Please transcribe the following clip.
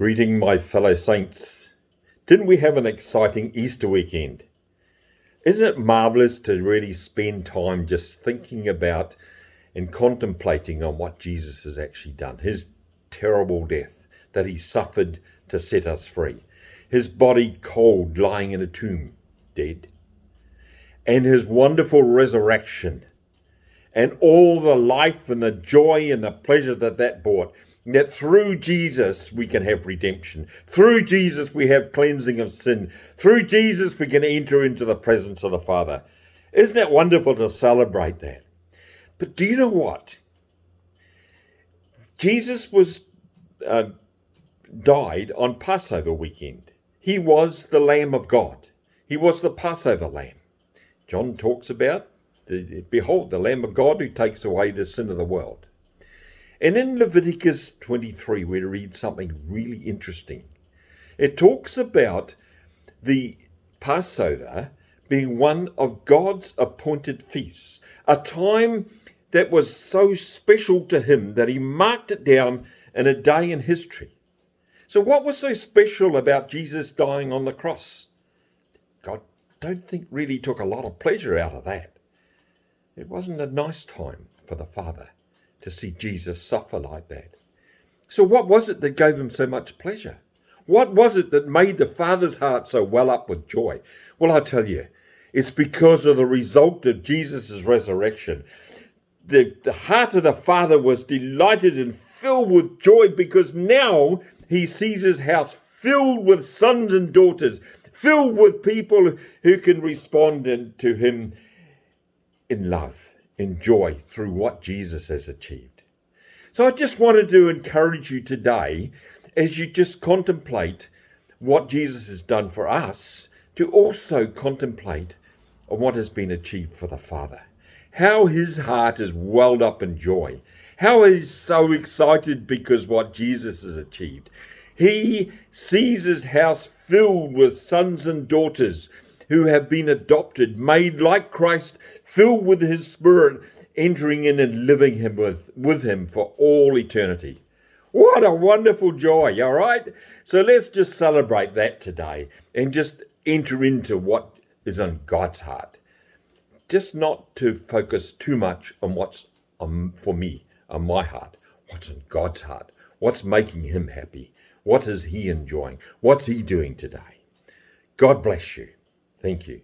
Greeting my fellow saints. Didn't we have an exciting Easter weekend? Isn't it marvellous to really spend time just thinking about and contemplating on what Jesus has actually done? His terrible death that he suffered to set us free. His body cold, lying in a tomb, dead. And his wonderful resurrection. And all the life and the joy and the pleasure that brought. That through Jesus we can have redemption. Through Jesus we have cleansing of sin. Through Jesus we can enter into the presence of the Father. Isn't it wonderful to celebrate that? But do you know what? Jesus was died on Passover weekend. He was the Lamb of God. He was the Passover Lamb. John talks about, behold, the Lamb of God who takes away the sin of the world. And in Leviticus 23, we read something really interesting. It talks about the Passover being one of God's appointed feasts, a time that was so special to him that he marked it down in a day in history. So what was so special about Jesus dying on the cross? God, don't think really took a lot of pleasure out of that. It wasn't a nice time for the Father to see Jesus suffer like that. So what was it that gave him so much pleasure? What was it that made the Father's heart so well up with joy? Well, I tell you, it's because of the result of Jesus' resurrection. The heart of the Father was delighted and filled with joy because now he sees his house filled with sons and daughters, filled with people who can respond to him in love, in joy through what Jesus has achieved. So I just wanted to encourage you today, as you just contemplate what Jesus has done for us, to also contemplate on what has been achieved for the Father. How his heart is welled up in joy. How he's so excited because what Jesus has achieved. He sees his house filled with sons and daughters who have been adopted, made like Christ, filled with his Spirit, entering in and living him with him for all eternity. What a wonderful joy, all right? So let's just celebrate that today and just enter into what is on God's heart. Just not to focus too much on what's for me, on my heart, what's in God's heart, what's making him happy, what is he enjoying, what's he doing today. God bless you. Thank you.